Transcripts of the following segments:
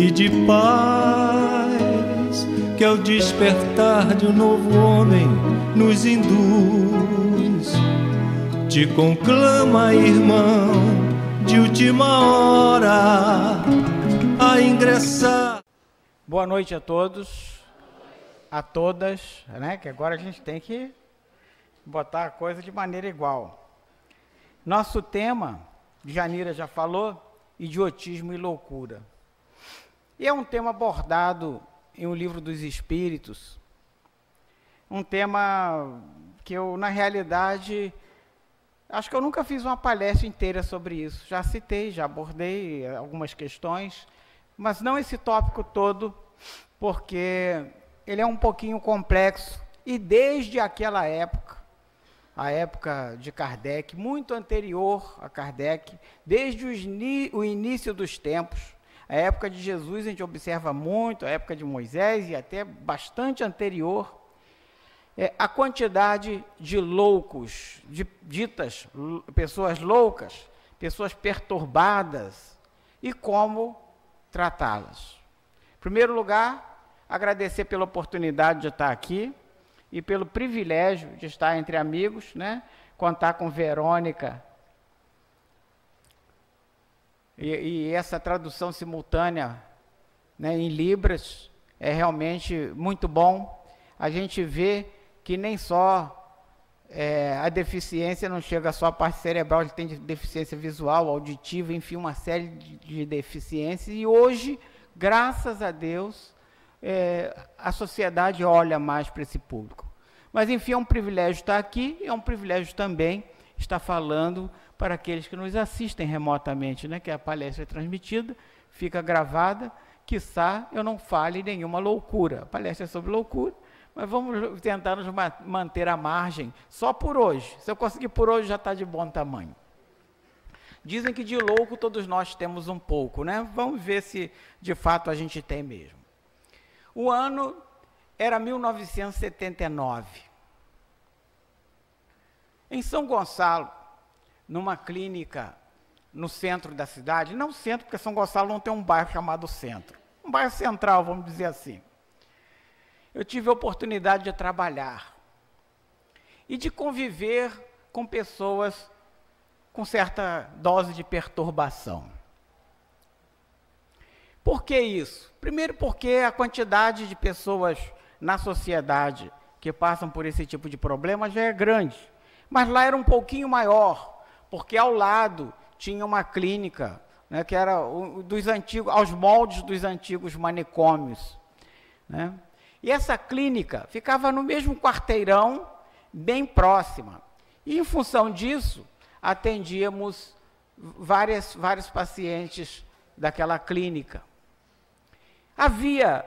e de paz, que ao despertar de um novo homem nos induz. Te conclama, irmão, de última hora, a ingressar. Boa noite a todos, a todas, né? Que agora a gente tem que botar a coisa de maneira igual. Nosso tema, Janira já falou, idiotismo e loucura. E é um tema abordado em O Livro dos Espíritos, um tema que eu, na realidade, acho que eu nunca fiz uma palestra inteira sobre isso. Já citei, já abordei algumas questões, mas não esse tópico todo, porque ele é um pouquinho complexo. E desde aquela época, a época de Kardec, muito anterior a Kardec, desde o início dos tempos, a época de Jesus a gente observa muito, a época de Moisés e até bastante anterior, a quantidade de loucos, ditas pessoas loucas, pessoas perturbadas, e como tratá-las. Em primeiro lugar, agradecer pela oportunidade de estar aqui e pelo privilégio de estar entre amigos, né? Contar com Verônica e essa tradução simultânea, né, em Libras é realmente muito bom. A gente vê que nem só a deficiência não chega só à parte cerebral, ele tem deficiência visual, auditiva, enfim, uma série de deficiências. E hoje, graças a Deus, a sociedade olha mais para esse público. Mas, enfim, é um privilégio estar aqui e é um privilégio também estar falando para aqueles que nos assistem remotamente, né? Que a palestra é transmitida, fica gravada, quiçá eu não fale nenhuma loucura. A palestra é sobre loucura, mas vamos tentar nos manter à margem só por hoje. Se eu conseguir por hoje, já está de bom tamanho. Dizem que de louco todos nós temos um pouco, né? Vamos ver se de fato a gente tem mesmo. O ano era 1979. Em São Gonçalo, numa clínica no centro da cidade, não centro, porque São Gonçalo não tem um bairro chamado centro, um bairro central, vamos dizer assim. Eu tive a oportunidade de trabalhar e de conviver com pessoas com certa dose de perturbação. Por que isso? Primeiro porque a quantidade de pessoas na sociedade que passam por esse tipo de problema já é grande, mas lá era um pouquinho maior, porque ao lado tinha uma clínica, né, que era dos antigos, aos moldes dos antigos manicômios, né? E essa clínica ficava no mesmo quarteirão, bem próxima. E, em função disso, atendíamos vários pacientes daquela clínica. Havia,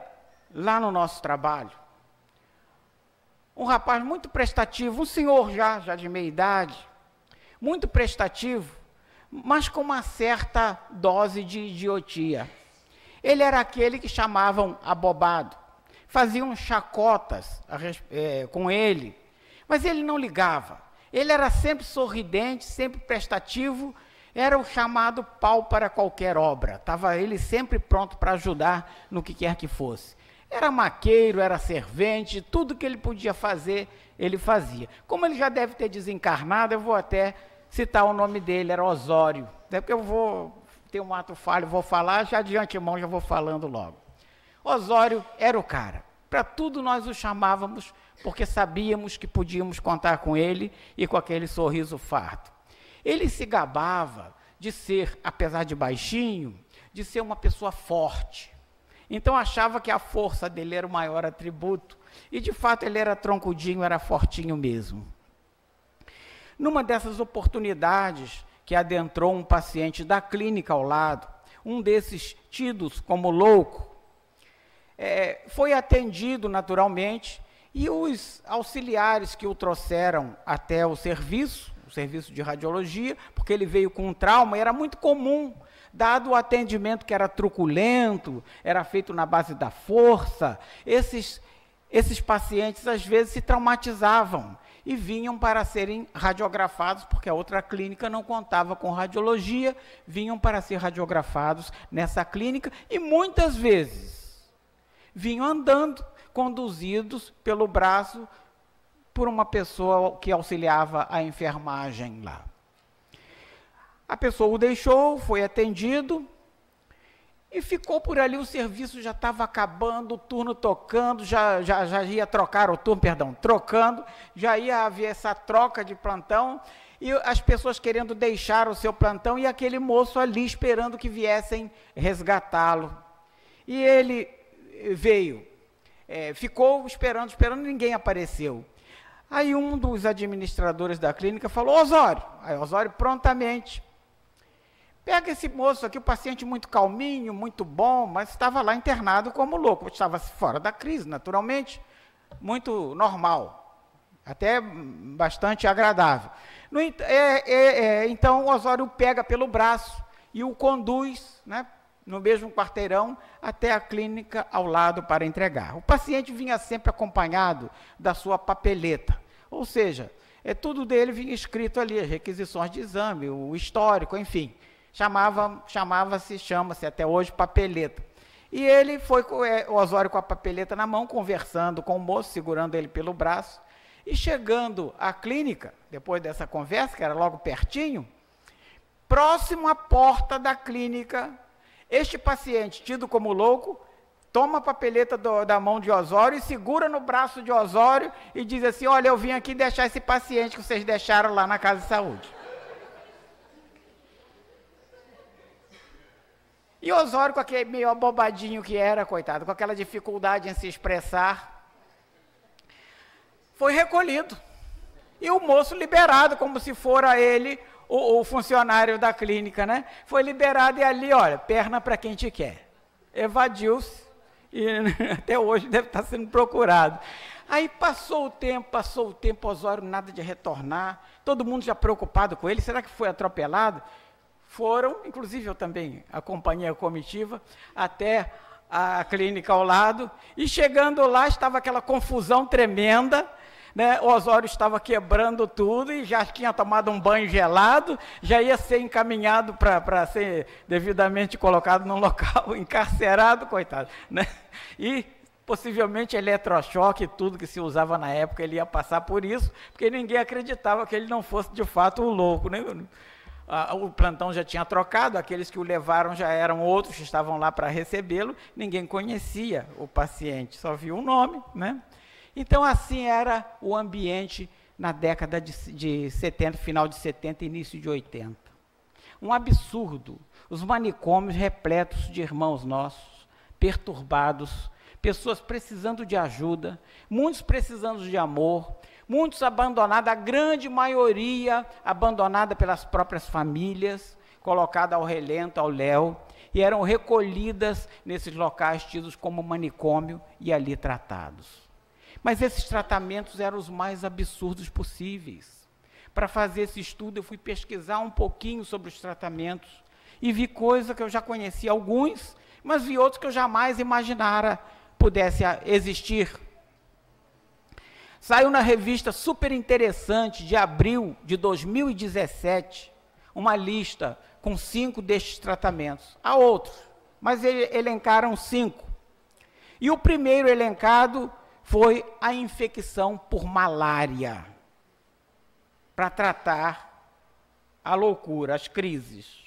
lá no nosso trabalho, um rapaz muito prestativo, um senhor já de meia idade, muito prestativo, mas com uma certa dose de idiotia. Ele era aquele que chamavam abobado, faziam chacotas com ele, mas ele não ligava. Ele era sempre sorridente, sempre prestativo, era o chamado pau para qualquer obra. Estava ele sempre pronto para ajudar no que quer que fosse. Era maqueiro, era servente, tudo que ele podia fazer, ele fazia. Como ele já deve ter desencarnado, eu vou até citar o nome dele, era Osório. Até porque eu vou ter um ato falho, vou falar, já de antemão já vou falando logo. Osório era o cara. Para tudo nós o chamávamos, porque sabíamos que podíamos contar com ele e com aquele sorriso farto. Ele se gabava de ser, apesar de baixinho, de ser uma pessoa forte. Então achava que a força dele era o maior atributo, e de fato ele era troncudinho, era fortinho mesmo. Numa dessas oportunidades que adentrou um paciente da clínica ao lado, um desses tidos como louco, foi atendido naturalmente, e os auxiliares que o trouxeram até o serviço de radiologia, porque ele veio com um trauma, e era muito comum, dado o atendimento que era truculento, era feito na base da força, esses pacientes às vezes se traumatizavam e vinham para serem radiografados, porque a outra clínica não contava com radiologia, vinham para ser radiografados nessa clínica, e muitas vezes vinham andando, conduzidos pelo braço por uma pessoa que auxiliava a enfermagem lá. A pessoa o deixou, foi atendido, e ficou por ali, o serviço já estava acabando, o turno tocando, já ia trocar o turno, trocando, já ia haver essa troca de plantão, e as pessoas querendo deixar o seu plantão, e aquele moço ali esperando que viessem resgatá-lo. E ele veio, ficou esperando, ninguém apareceu. Aí um dos administradores da clínica falou: Osório. Aí Osório prontamente: pega esse moço aqui, o paciente muito calminho, muito bom, mas estava lá internado como louco, estava fora da crise, naturalmente, muito normal, até bastante agradável. Então o Osório o pega pelo braço e o conduz, né, no mesmo quarteirão até a clínica ao lado para entregar. O paciente vinha sempre acompanhado da sua papeleta, ou seja, tudo dele vinha escrito ali, as requisições de exame, o histórico, enfim. Chama-se até hoje papeleta. E ele foi, o Osório com a papeleta na mão, conversando com o moço, segurando ele pelo braço, e chegando à clínica, depois dessa conversa, que era logo pertinho, próximo à porta da clínica, este paciente, tido como louco, toma a papeleta da mão de Osório e segura no braço de Osório e diz assim: olha, eu vim aqui deixar esse paciente que vocês deixaram lá na casa de saúde. E Osório, com aquele meio abobadinho que era, coitado, com aquela dificuldade em se expressar, foi recolhido. E o moço liberado, como se fora ele o funcionário da clínica, né? Foi liberado e ali, olha, perna para quem te quer. Evadiu-se e até hoje deve estar sendo procurado. Aí passou o tempo, Osório nada de retornar, todo mundo já preocupado com ele, será que foi atropelado? Foram, inclusive eu também acompanhei a comitiva, até a clínica ao lado, e chegando lá estava aquela confusão tremenda, né? O Osório estava quebrando tudo e já tinha tomado um banho gelado, já ia ser encaminhado para ser devidamente colocado num local encarcerado, coitado, né? E possivelmente eletrochoque, tudo que se usava na época, ele ia passar por isso, porque ninguém acreditava que ele não fosse de fato o louco, né? O plantão já tinha trocado, aqueles que o levaram já eram outros que estavam lá para recebê-lo, ninguém conhecia o paciente, só viu o nome, né? Então assim era o ambiente na década de 70, final de 70 e início de 80. Um absurdo, os manicômios repletos de irmãos nossos, perturbados, pessoas precisando de ajuda, muitos precisando de amor, muitos abandonados, a grande maioria abandonada pelas próprias famílias, colocada ao relento, ao léu, e eram recolhidas nesses locais tidos como manicômio e ali tratados. Mas esses tratamentos eram os mais absurdos possíveis. Para fazer esse estudo, eu fui pesquisar um pouquinho sobre os tratamentos e vi coisas que eu já conhecia alguns, mas vi outros que eu jamais imaginara pudesse existir. Saiu na revista super interessante de abril de 2017, uma lista com 5 destes tratamentos. Há outros, mas elencaram 5. E o primeiro elencado foi a infecção por malária, para tratar a loucura, as crises.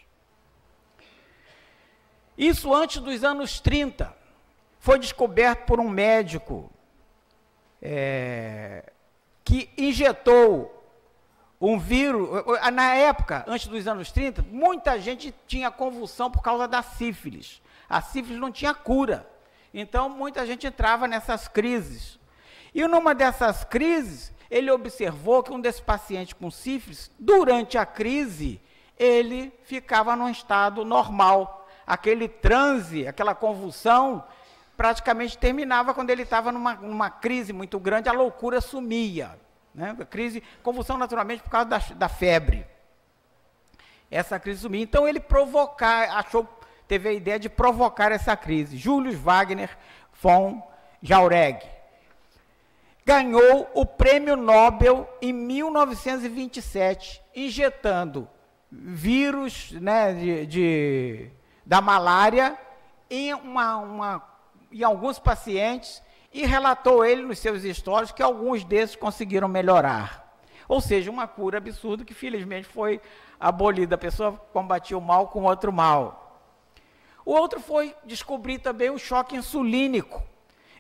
Isso antes dos anos 30, foi descoberto por um médico que injetou um vírus. Na época, antes dos anos 30, muita gente tinha convulsão por causa da sífilis. A sífilis não tinha cura. Então, muita gente entrava nessas crises. E numa dessas crises, ele observou que um desses pacientes com sífilis, durante a crise, ele ficava num estado normal. Aquele transe, aquela convulsão, praticamente terminava quando ele estava numa crise muito grande, a loucura sumia. Né? Convulsão naturalmente por causa da febre. Essa crise sumia. Então ele teve a ideia de provocar essa crise. Julius Wagner von Jauregg. ganhou o Prêmio Nobel em 1927, injetando vírus, né, da malária em alguns pacientes, e relatou ele nos seus estudos que alguns desses conseguiram melhorar. Ou seja, uma cura absurda que felizmente foi abolida. A pessoa combatia o mal com outro mal. O outro foi descobrir também o choque insulínico.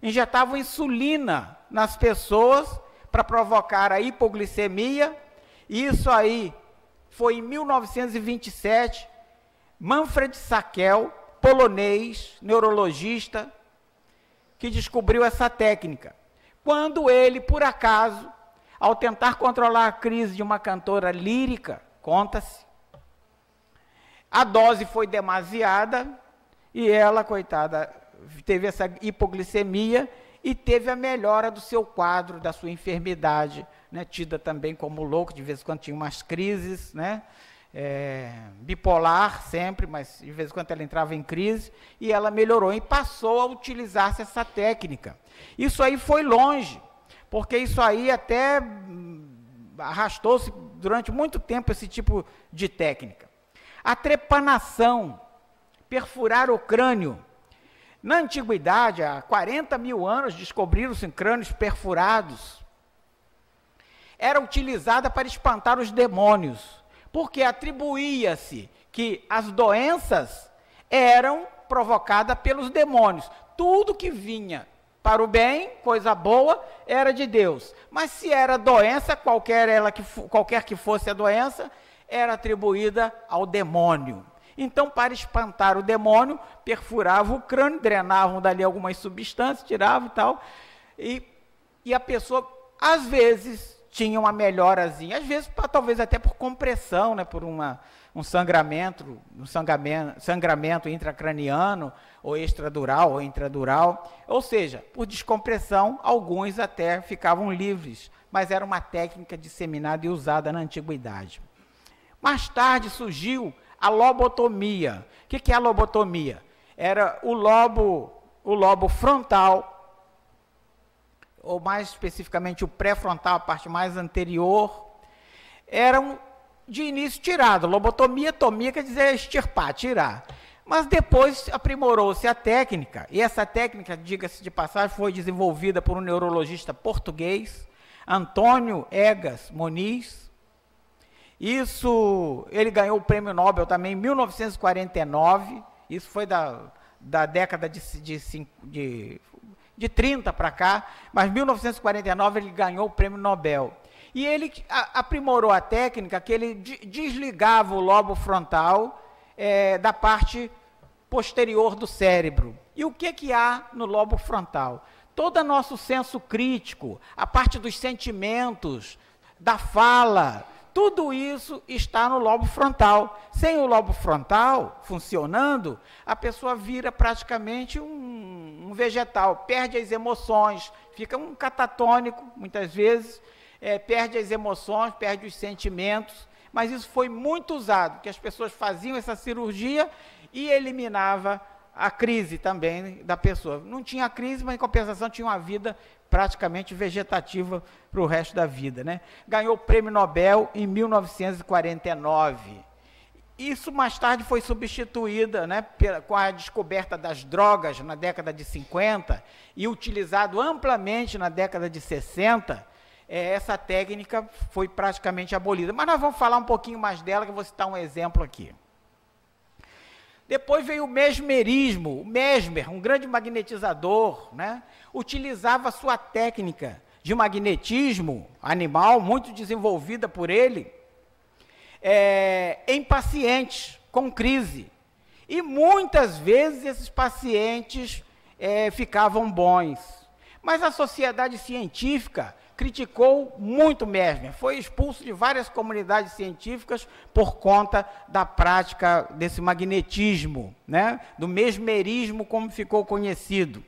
Injetavam insulina nas pessoas para provocar a hipoglicemia. Isso aí foi em 1927. Manfred Sakel, polonês, neurologista, que descobriu essa técnica. Quando ele, por acaso, ao tentar controlar a crise de uma cantora lírica, conta-se, a dose foi demasiada e ela, coitada, teve essa hipoglicemia e teve a melhora do seu quadro, da sua enfermidade, né, tida também como louco, de vez em quando tinha umas crises, né, bipolar sempre, mas de vez em quando ela entrava em crise, e ela melhorou e passou a utilizar-se essa técnica. Isso aí foi longe, porque isso aí até arrastou-se durante muito tempo esse tipo de técnica. A trepanação, perfurar o crânio. Na antiguidade, há 40 mil anos, descobriram-se crânios perfurados. Era utilizada para espantar os demônios, porque atribuía-se que as doenças eram provocadas pelos demônios. Tudo que vinha para o bem, coisa boa, era de Deus. Mas se era doença, qualquer que fosse a doença, era atribuída ao demônio. Então, para espantar o demônio, perfuravam o crânio, drenavam dali algumas substâncias, tiravam e tal, e a pessoa, às vezes, tinha uma melhorazinha, às vezes, talvez até por compressão, né, por um sangramento intracraniano, ou extradural, ou intradural, ou seja, por descompressão, alguns até ficavam livres, mas era uma técnica disseminada e usada na antiguidade. Mais tarde surgiu a lobotomia. O que é a lobotomia? Era o lobo frontal, ou mais especificamente o pré-frontal, a parte mais anterior, eram de início tirado. Lobotomia, tomia quer dizer extirpar, tirar. Mas depois aprimorou-se a técnica, e essa técnica, diga-se de passagem, foi desenvolvida por um neurologista português, Antônio Egas Moniz. Ele ganhou o Prêmio Nobel também em 1949, isso foi da década de 30 para cá, mas em 1949 ele ganhou o Prêmio Nobel. E ele aprimorou a técnica que ele desligava o lobo frontal da parte posterior do cérebro. E o que há no lobo frontal? Todo o nosso senso crítico, a parte dos sentimentos, da fala, tudo isso está no lobo frontal. Sem o lobo frontal funcionando, a pessoa vira praticamente um vegetal, perde as emoções, fica um catatônico, muitas vezes, perde as emoções, perde os sentimentos, mas isso foi muito usado, que as pessoas faziam essa cirurgia e eliminava a crise também da pessoa. Não tinha crise, mas em compensação tinha uma vida praticamente vegetativa para o resto da vida, né? Ganhou o Prêmio Nobel em 1949. Isso mais tarde foi substituída, né, com a descoberta das drogas na década de 50 e utilizado amplamente na década de 60, essa técnica foi praticamente abolida. Mas nós vamos falar um pouquinho mais dela, que eu vou citar um exemplo aqui. Depois veio o mesmerismo. O Mesmer, um grande magnetizador, né, utilizava a sua técnica de magnetismo animal, muito desenvolvida por ele, em pacientes com crise. E muitas vezes esses pacientes ficavam bons. Mas a sociedade científica criticou muito Mesmer, foi expulso de várias comunidades científicas por conta da prática desse magnetismo, né? Do mesmerismo, como ficou conhecido.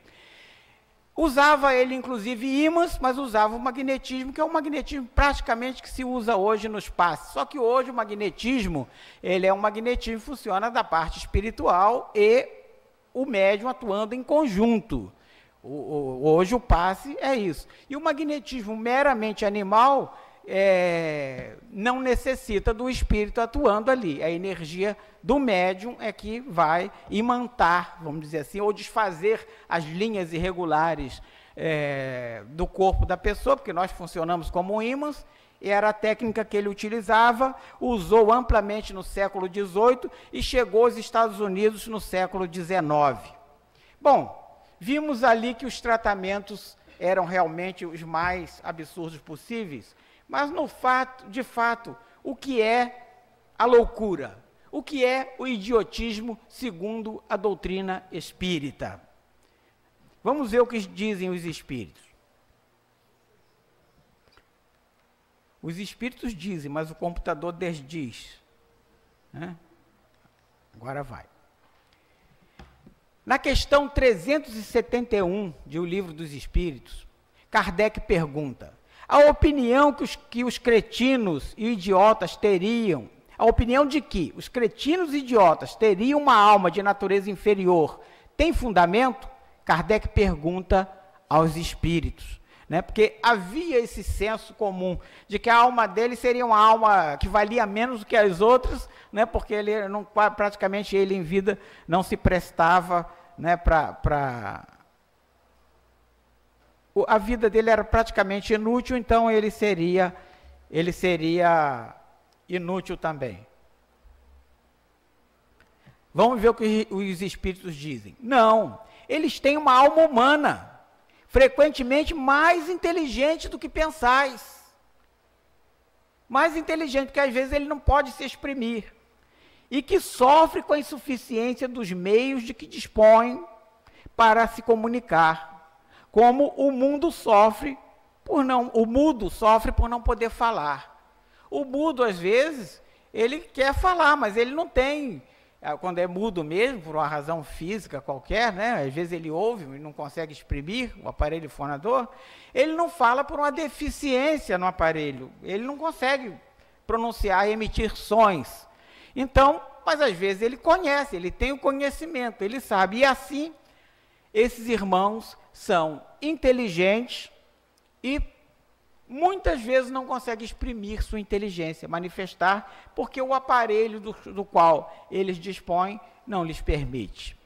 Usava ele, inclusive, ímãs, mas usava o magnetismo, que é um magnetismo praticamente que se usa hoje no espaço. Só que hoje o magnetismo, ele é um magnetismo que funciona da parte espiritual e o médium atuando em conjunto. Hoje o passe é isso. E o magnetismo meramente animal não necessita do espírito atuando ali. A energia do médium é que vai imantar, vamos dizer assim, ou desfazer as linhas irregulares do corpo da pessoa, porque nós funcionamos como ímãs, e era a técnica que ele utilizava, usou amplamente no século XVIII e chegou aos Estados Unidos no século XIX. Bom, vimos ali que os tratamentos eram realmente os mais absurdos possíveis, mas de fato, o que é a loucura? O que é o idiotismo segundo a doutrina espírita? Vamos ver o que dizem os espíritos. Os espíritos dizem, mas o computador desdiz. Né? Agora vai. Na questão 371 de O Livro dos Espíritos, Kardec pergunta: a opinião que os cretinos e idiotas teriam, a opinião de que os cretinos e idiotas teriam uma alma de natureza inferior, tem fundamento? Kardec pergunta aos espíritos. Né? Porque havia esse senso comum de que a alma dele seria uma alma que valia menos do que as outras, né? Porque ele não, praticamente ele em vida não se prestava, né, a vida dele era praticamente inútil, então ele seria inútil também. Vamos ver o que os espíritos dizem. Não, eles têm uma alma humana, frequentemente mais inteligente do que pensais. Mais inteligente, porque às vezes ele não pode se exprimir. E que sofre com a insuficiência dos meios de que dispõe para se comunicar. Como o mundo sofre o mudo sofre por não poder falar. O mudo, às vezes, ele quer falar, mas ele não tem. Quando é mudo mesmo, por uma razão física qualquer, né? Às vezes ele ouve e não consegue exprimir o aparelho fonador, ele não fala por uma deficiência no aparelho, ele não consegue pronunciar e emitir sons. Então, mas às vezes ele conhece, ele tem o conhecimento, ele sabe, e assim, esses irmãos são inteligentes e muitas vezes não consegue exprimir sua inteligência, manifestar, porque o aparelho do qual eles dispõem não lhes permite.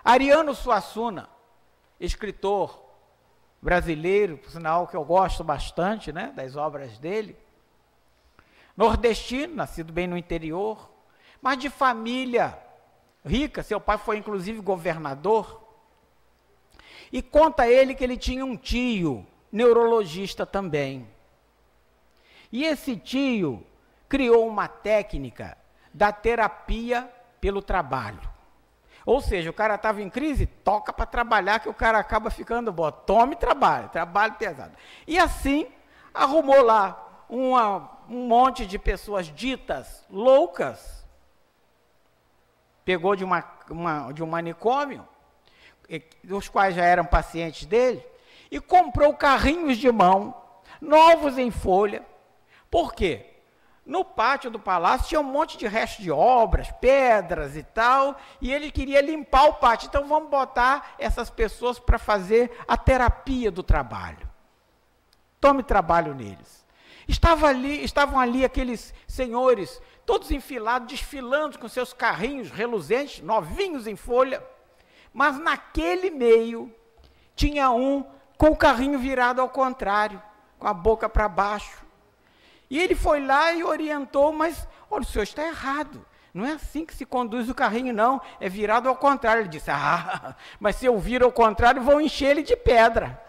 Ariano Suassuna, escritor brasileiro, por sinal que eu gosto bastante, né, das obras dele, nordestino, nascido bem no interior, mas de família rica, seu pai foi inclusive governador, e conta ele que ele tinha um tio, neurologista também. E esse tio criou uma técnica da terapia pelo trabalho. Ou seja, o cara estava em crise, toca para trabalhar que o cara acaba ficando bom. Tome trabalho pesado. E assim, arrumou lá um monte de pessoas ditas loucas, pegou de um manicômio, os quais já eram pacientes dele, e comprou carrinhos de mão, novos em folha. Por quê? No pátio do palácio tinha um monte de resto de obras, pedras e tal, e ele queria limpar o pátio. Então vamos botar essas pessoas para fazer a terapia do trabalho. Tome trabalho neles. Estavam ali aqueles senhores, todos enfilados, desfilando com seus carrinhos reluzentes, novinhos em folha, mas naquele meio tinha um com o carrinho virado ao contrário, com a boca para baixo. E ele foi lá e orientou, mas, olha, o senhor está errado. Não é assim que se conduz o carrinho, não. É virado ao contrário. Ele disse, mas se eu viro ao contrário, vão encher ele de pedra.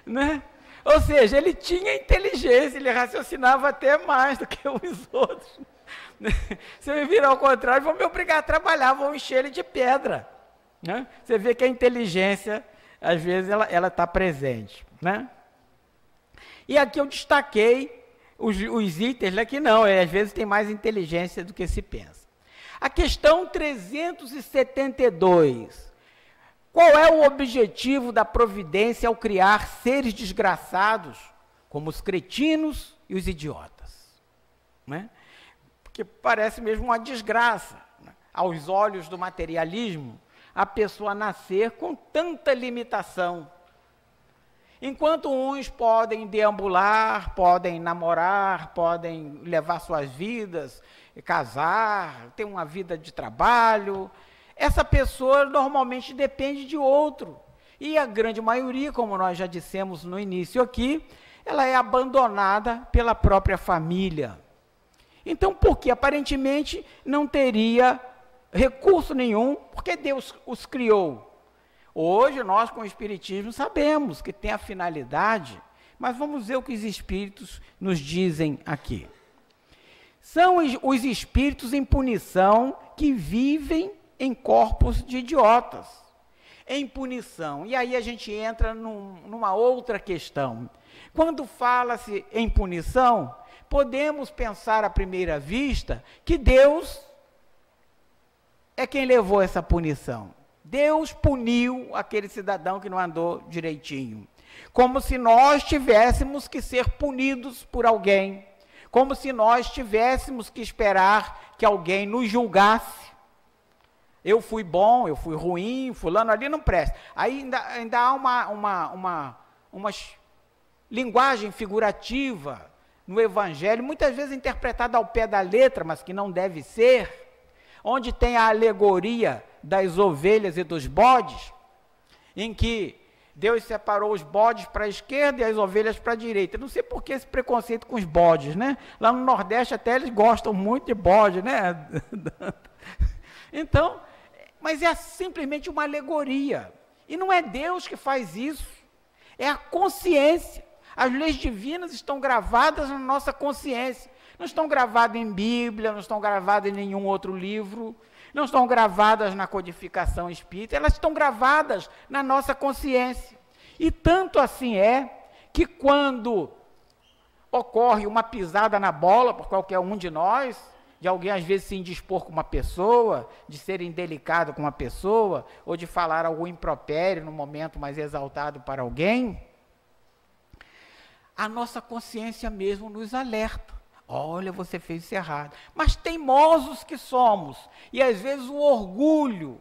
Né? Ou seja, ele tinha inteligência, ele raciocinava até mais do que os outros. Se eu virar ao contrário, vão me obrigar a trabalhar, vão encher ele de pedra. Né? Você vê que a inteligência, às vezes, ela está presente. Né? E aqui eu destaquei os itens, né, que não, às vezes tem mais inteligência do que se pensa. A questão 372. Qual é o objetivo da providência ao criar seres desgraçados, como os cretinos e os idiotas? Né? Porque parece mesmo uma desgraça. aos olhos do materialismo, a pessoa nascer com tanta limitação. Enquanto uns podem deambular, podem namorar, podem levar suas vidas, casar, ter uma vida de trabalho, essa pessoa normalmente depende de outro. E a grande maioria, como nós já dissemos no início aqui, ela é abandonada pela própria família. Então, porque aparentemente não teria recurso nenhum, porque Deus os criou. Hoje, nós com o Espiritismo sabemos que tem a finalidade, mas vamos ver o que os Espíritos nos dizem aqui. São os espíritos em punição que vivem em corpos de idiotas. Em punição. E aí a gente entra numa outra questão. Quando fala-se em punição, podemos pensar à primeira vista que Deus é quem levou essa punição. Deus puniu aquele cidadão que não andou direitinho. Como se nós tivéssemos que ser punidos por alguém. Como se nós tivéssemos que esperar que alguém nos julgasse. Eu fui bom, eu fui ruim, fulano ali não presta. Aí ainda há uma linguagem figurativa no Evangelho, muitas vezes interpretada ao pé da letra, mas que não deve ser, onde tem a alegoria das ovelhas e dos bodes, em que Deus separou os bodes para a esquerda e as ovelhas para a direita. Não sei por que esse preconceito com os bodes, né? Lá no Nordeste até eles gostam muito de bode, né? Então, mas é simplesmente uma alegoria. E não é Deus que faz isso, é a consciência. As leis divinas estão gravadas na nossa consciência. Não estão gravadas em Bíblia, não estão gravadas em nenhum outro livro, não estão gravadas na codificação espírita, elas estão gravadas na nossa consciência. E tanto assim é que quando ocorre uma pisada na bola por qualquer um de nós, de alguém às vezes se indispor com uma pessoa, de ser indelicado com uma pessoa, ou de falar algo impropério no momento mais exaltado para alguém, a nossa consciência mesmo nos alerta. Olha, você fez isso errado. Mas teimosos que somos, e às vezes o orgulho,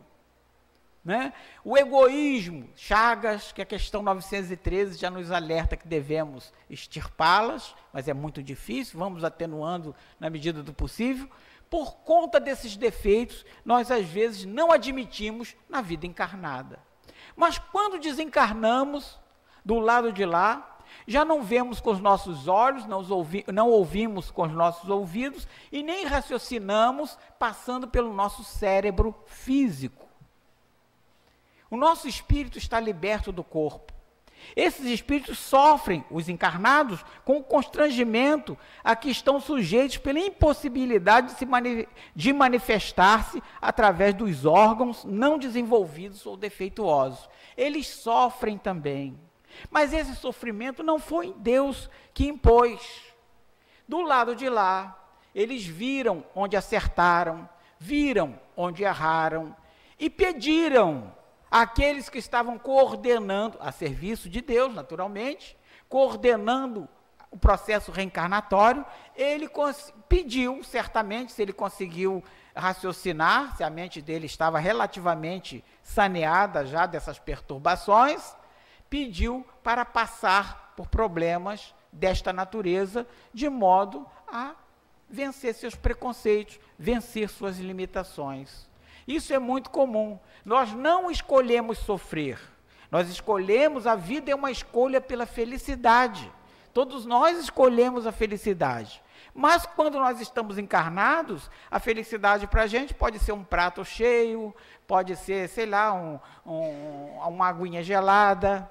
né? O egoísmo, Chagas, que a questão 913 já nos alerta que devemos extirpá-las, mas é muito difícil, vamos atenuando na medida do possível. Por conta desses defeitos, nós às vezes não admitimos na vida encarnada. Mas quando desencarnamos, do lado de lá, já não vemos com os nossos olhos, não ouvimos com os nossos ouvidos e nem raciocinamos passando pelo nosso cérebro físico. O nosso espírito está liberto do corpo. Esses espíritos sofrem, os encarnados, com o constrangimento a que estão sujeitos pela impossibilidade de manifestar-se através dos órgãos não desenvolvidos ou defeituosos. Eles sofrem também. Mas esse sofrimento não foi Deus que impôs. Do lado de lá, eles viram onde acertaram, viram onde erraram e pediram àqueles que estavam coordenando, a serviço de Deus, naturalmente, coordenando o processo reencarnatório, ele pediu, certamente, se ele conseguiu raciocinar, se a mente dele estava relativamente saneada já dessas perturbações, pediu para passar por problemas desta natureza, de modo a vencer seus preconceitos, vencer suas limitações. Isso é muito comum. Nós não escolhemos sofrer, nós escolhemos, a vida é uma escolha pela felicidade. Todos nós escolhemos a felicidade. Mas quando nós estamos encarnados, a felicidade para a gente pode ser um prato cheio, pode ser, sei lá, uma aguinha gelada,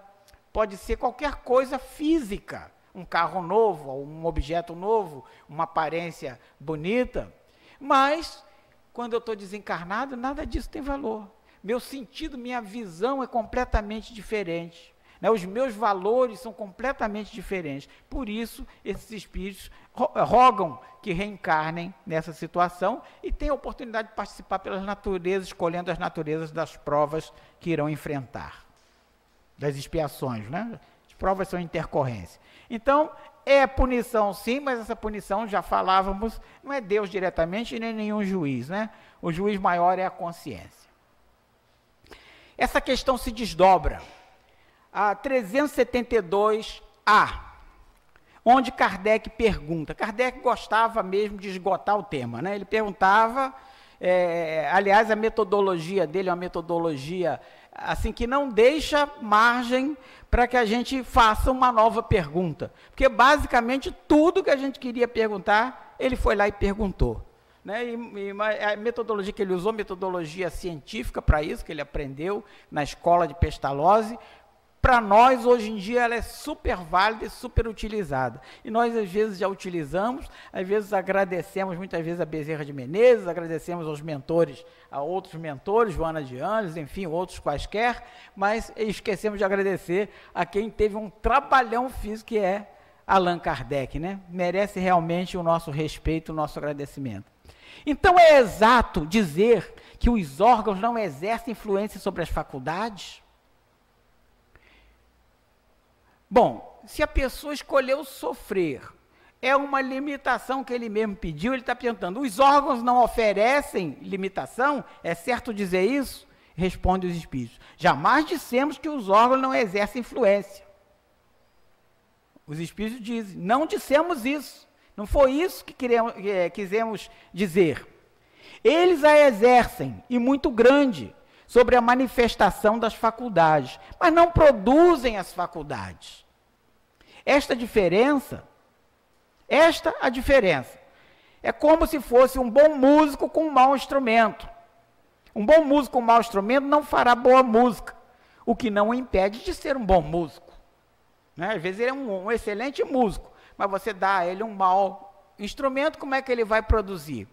pode ser qualquer coisa física, um carro novo, um objeto novo, uma aparência bonita. Mas, quando eu estou desencarnado, nada disso tem valor. Meu sentido, minha visão é completamente diferente. Né? Os meus valores são completamente diferentes. Por isso, esses espíritos rogam que reencarnem nessa situação e tenham a oportunidade de participar pelas naturezas, escolhendo as naturezas das provas que irão enfrentar. Das expiações, né? As provas são intercorrência. Então, é punição sim, mas essa punição, já falávamos, não é Deus diretamente, nem nenhum juiz, né? O juiz maior é a consciência. Essa questão se desdobra a 372A, onde Kardec pergunta. Kardec gostava mesmo de esgotar o tema, né? Ele perguntava, aliás, a metodologia dele é uma metodologia assim que não deixa margem para que a gente faça uma nova pergunta, porque basicamente tudo que a gente queria perguntar, ele foi lá e perguntou, né? E a metodologia que ele usou, metodologia científica para isso, que ele aprendeu na escola de Pestalozzi, para nós, hoje em dia, ela é super válida e super utilizada. E nós, às vezes, já utilizamos, às vezes agradecemos, muitas vezes, a Bezerra de Menezes, agradecemos aos mentores, a outros mentores, Joana de Anjos, enfim, outros quaisquer, mas esquecemos de agradecer a quem teve um trabalhão físico, que é Allan Kardec, né? Merece realmente o nosso respeito, o nosso agradecimento. Então, é exato dizer que os órgãos não exercem influência sobre as faculdades? Bom, se a pessoa escolheu sofrer, é uma limitação que ele mesmo pediu, ele está perguntando, os órgãos não oferecem limitação? É certo dizer isso? Responde os espíritos. Jamais dissemos que os órgãos não exercem influência. Os espíritos dizem, não dissemos isso. Não foi isso que quisemos dizer. Eles a exercem, e muito grande, sobre a manifestação das faculdades, mas não produzem as faculdades. Esta a diferença. É como se fosse um bom músico com um mau instrumento. Um bom músico com um mau instrumento não fará boa música, o que não o impede de ser um bom músico, né? Às vezes ele é um excelente músico, mas você dá a ele um mau instrumento, como é que ele vai produzir?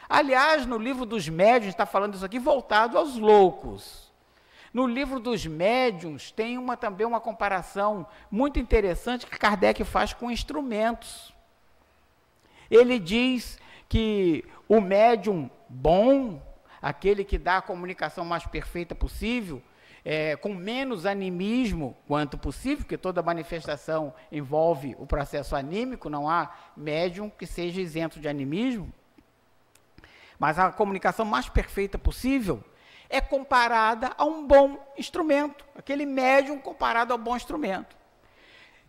Aliás, no livro dos médiuns, está falando isso aqui voltado aos loucos. No livro dos médiuns tem também uma comparação muito interessante que Kardec faz com instrumentos. Ele diz que o médium bom, aquele que dá a comunicação mais perfeita possível, com menos animismo quanto possível, porque toda manifestação envolve o processo anímico, não há médium que seja isento de animismo, mas a comunicação mais perfeita possível é comparada a um bom instrumento, aquele médium comparado ao bom instrumento.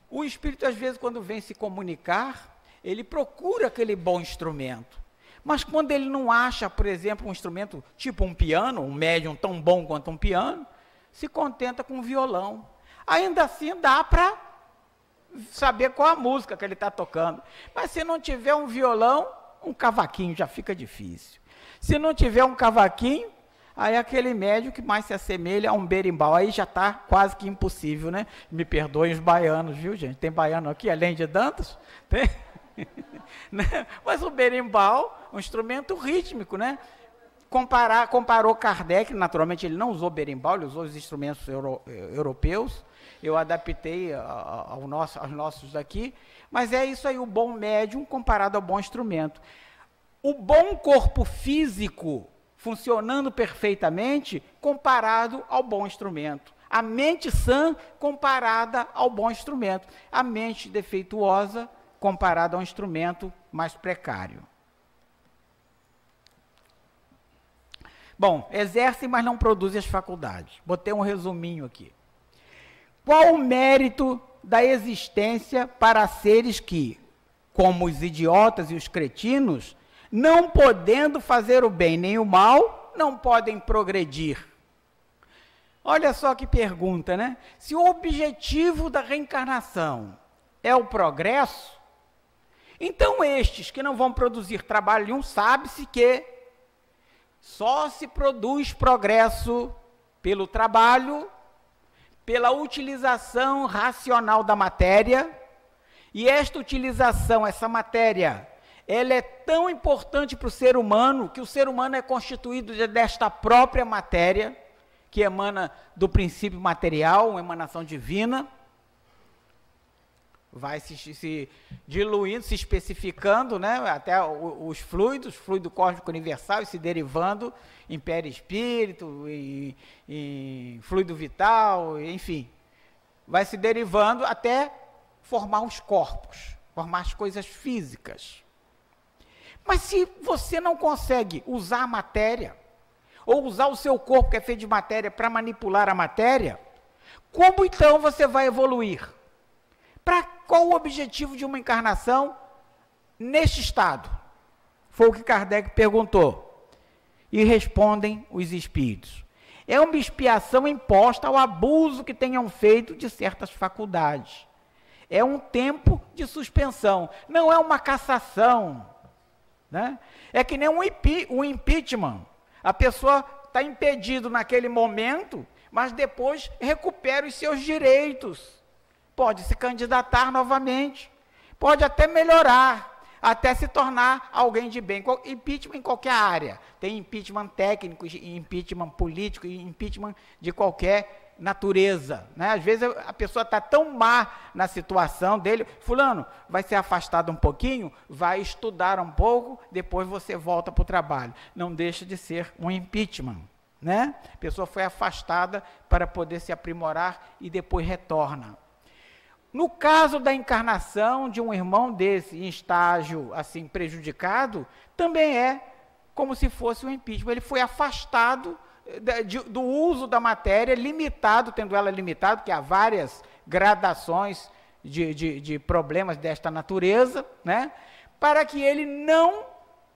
O espírito, às vezes, quando vem se comunicar, ele procura aquele bom instrumento, mas quando ele não acha, por exemplo, um instrumento tipo um piano, um médium tão bom quanto um piano, se contenta com um violão. Ainda assim dá para saber qual a música que ele está tocando, mas se não tiver um violão, um cavaquinho já fica difícil. Se não tiver um cavaquinho, aí é aquele médium que mais se assemelha a um berimbau, aí já está quase que impossível, né? Me perdoem os baianos, viu, gente? Tem baiano aqui, além de Dantas? Tem? Mas o berimbau, um instrumento rítmico, né? Comparou Kardec, naturalmente ele não usou berimbau, ele usou os instrumentos europeus, eu adaptei aos nossos daqui, mas é isso aí, o bom médium comparado ao bom instrumento. O bom corpo físico funcionando perfeitamente comparado ao bom instrumento. A mente sã comparada ao bom instrumento. A mente defeituosa comparada ao instrumento mais precário. Bom, exercem, mas não produzem as faculdades. Botei um resuminho aqui. Qual o mérito da existência para seres que, como os idiotas e os cretinos, não podendo fazer o bem nem o mal, não podem progredir? Olha só que pergunta, né? Se o objetivo da reencarnação é o progresso, então estes que não vão produzir trabalho nenhum, sabe-se que só se produz progresso pelo trabalho, pela utilização racional da matéria, e esta utilização, essa matéria, ela é tão importante para o ser humano, que o ser humano é constituído desta própria matéria, que emana do princípio material, uma emanação divina, vai se diluindo, se especificando, né, até os fluidos, fluido cósmico universal, e se derivando em perispírito, em fluido vital, enfim, vai se derivando até formar os corpos. formar as coisas físicas. Mas se você não consegue usar a matéria, ou usar o seu corpo, que é feito de matéria, para manipular a matéria, como então você vai evoluir? Para qual o objetivo de uma encarnação neste estado? Foi o que Kardec perguntou. E respondem os espíritos. É uma expiação imposta ao abuso que tenham feito de certas faculdades. É um tempo de suspensão, não é uma cassação. Né? É que nem um impeachment. A pessoa está impedido naquele momento, mas depois recupera os seus direitos. Pode se candidatar novamente, pode até melhorar, até se tornar alguém de bem. Impeachment em qualquer área. Tem impeachment técnico, impeachment político, impeachment de qualquer natureza. Né? Às vezes a pessoa está tão má na situação dele, fulano, vai ser afastado um pouquinho, vai estudar um pouco, depois você volta para o trabalho. Não deixa de ser um impeachment. Né? A pessoa foi afastada para poder se aprimorar e depois retorna. No caso da encarnação de um irmão desse em estágio assim prejudicado, também é como se fosse um impeachment. Ele foi afastado do uso da matéria, limitado, tendo ela limitada, porque há várias gradações de problemas desta natureza, né? Para que ele não,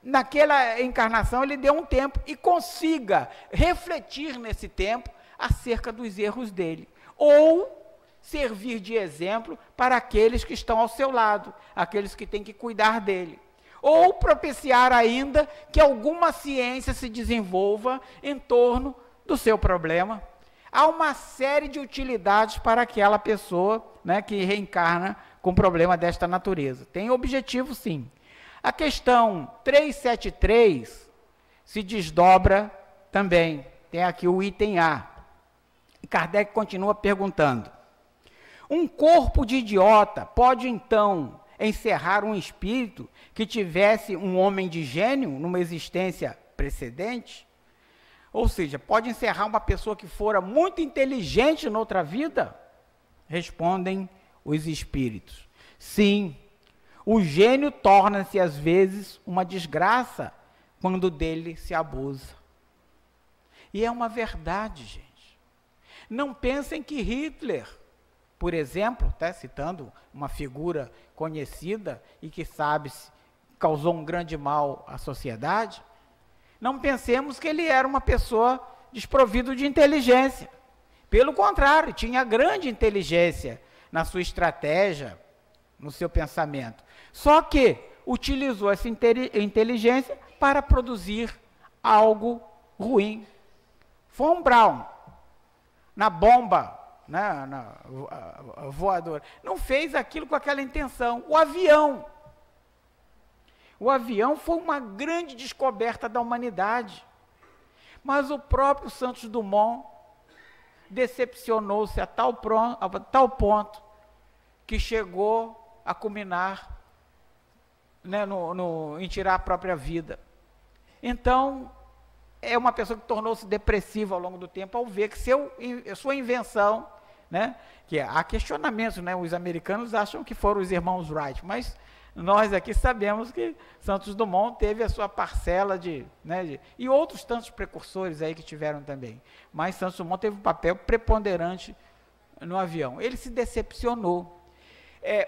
naquela encarnação, ele dê um tempo e consiga refletir nesse tempo acerca dos erros dele. Ou servir de exemplo para aqueles que estão ao seu lado, aqueles que têm que cuidar dele. Ou propiciar ainda que alguma ciência se desenvolva em torno do seu problema. Há uma série de utilidades para aquela pessoa, né, que reencarna com problema desta natureza. Tem objetivo, sim. A questão 373 se desdobra também. Tem aqui o item A. E Kardec continua perguntando. Um corpo de idiota pode, então, encerrar um espírito que tivesse um homem de gênio numa existência precedente? Ou seja, pode encerrar uma pessoa que fora muito inteligente noutra vida? Respondem os espíritos. Sim, o gênio torna-se às vezes uma desgraça quando dele se abusa. E é uma verdade, gente. Não pensem que Hitler, por exemplo, até citando uma figura conhecida e que sabe-se causou um grande mal à sociedade, não pensemos que ele era uma pessoa desprovida de inteligência. Pelo contrário, tinha grande inteligência na sua estratégia, no seu pensamento. Só que utilizou essa inteligência para produzir algo ruim. Von Braun, na bomba, né, na voadora, não fez aquilo com aquela intenção. O avião foi uma grande descoberta da humanidade, mas o próprio Santos Dumont decepcionou-se a tal ponto que chegou a culminar, né, em tirar a própria vida. Então, é uma pessoa que tornou-se depressiva ao longo do tempo ao ver que sua invenção, né, que há questionamentos, né, os americanos acham que foram os irmãos Wright, mas nós aqui sabemos que Santos Dumont teve a sua parcela e outros tantos precursores aí que tiveram também, mas Santos Dumont teve um papel preponderante no avião. Ele se decepcionou.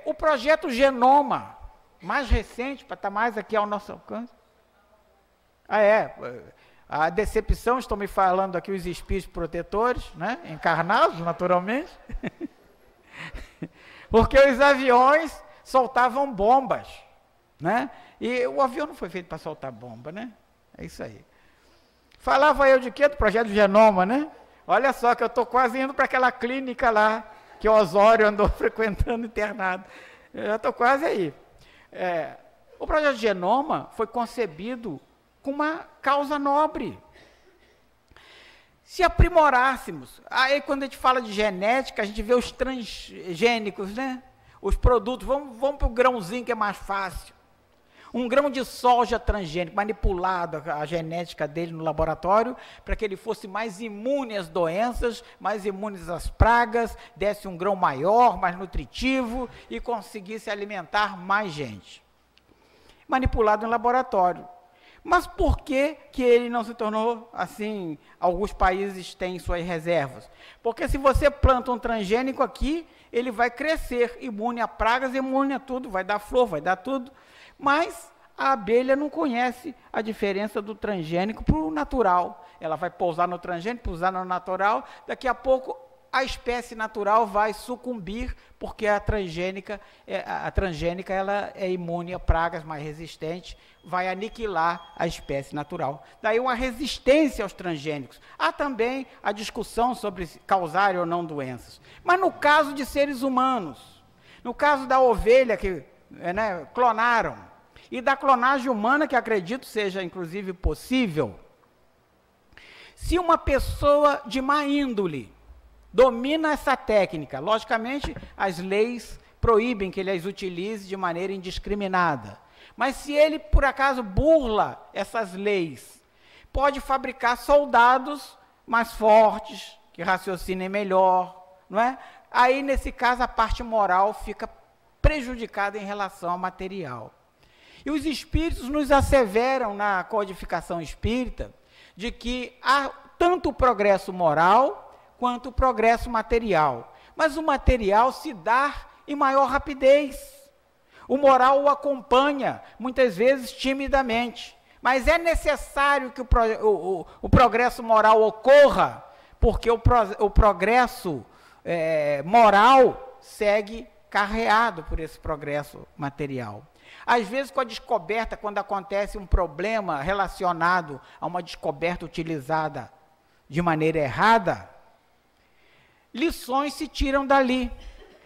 O projeto Genoma, mais recente, para estar mais aqui ao nosso alcance, a decepção, estão me falando aqui os espíritos protetores, né, encarnados naturalmente, porque os aviões soltavam bombas, né? E o avião não foi feito para soltar bomba, né? É isso aí. Falava eu de quê? Do projeto Genoma, né? Olha só que eu estou quase indo para aquela clínica lá, que o Osório andou frequentando internado. Eu já estou quase aí. O projeto Genoma foi concebido com uma causa nobre. Se aprimorássemos, aí quando a gente fala de genética, a gente vê os transgênicos, né? Os produtos, vamos para o grãozinho que é mais fácil. um grão de soja transgênico, manipulado a genética dele no laboratório, para que ele fosse mais imune às doenças, mais imune às pragas, desse um grão maior, mais nutritivo e conseguisse alimentar mais gente. Manipulado em laboratório. Mas por que ele não se tornou assim? Alguns países têm suas reservas. Porque se você planta um transgênico aqui, ele vai crescer, imune a pragas, imune a tudo, vai dar flor, vai dar tudo. Mas a abelha não conhece a diferença do transgênico para o natural. Ela vai pousar no transgênico, pousar no natural, daqui a pouco a espécie natural vai sucumbir, porque a transgênica ela é imune a pragas, mais resistente, vai aniquilar a espécie natural. Daí uma resistência aos transgênicos. Há também a discussão sobre causar ou não doenças. Mas no caso de seres humanos, no caso da ovelha que clonaram, e da clonagem humana, que acredito seja inclusive possível, se uma pessoa de má índole domina essa técnica, logicamente as leis proíbem que ele as utilize de maneira indiscriminada, mas se ele por acaso burla essas leis, pode fabricar soldados mais fortes, que raciocinem melhor, não é? Aí nesse caso a parte moral fica prejudicada em relação ao material. E os espíritos nos asseveram na codificação espírita de que há tanto o progresso moral quanto o progresso material. Mas o material se dá em maior rapidez. O moral o acompanha, muitas vezes timidamente. Mas é necessário que o progresso moral ocorra, porque o progresso moral segue carreado por esse progresso material. Às vezes, com a descoberta, quando acontece um problema relacionado a uma descoberta utilizada de maneira errada, lições se tiram dali.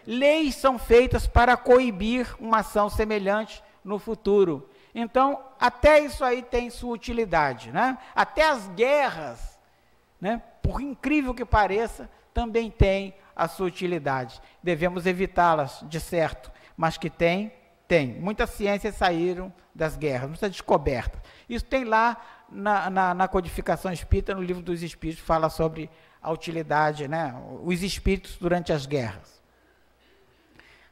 Leis são feitas para coibir uma ação semelhante no futuro. Então, até isso aí tem sua utilidade, né? Até as guerras, né, por incrível que pareça, também tem a sua utilidade. Devemos evitá-las, de certo, mas que tem. Muitas ciências saíram das guerras, muita descoberta. Isso tem lá na codificação espírita, no livro dos Espíritos, fala sobre a utilidade, né, os espíritos durante as guerras.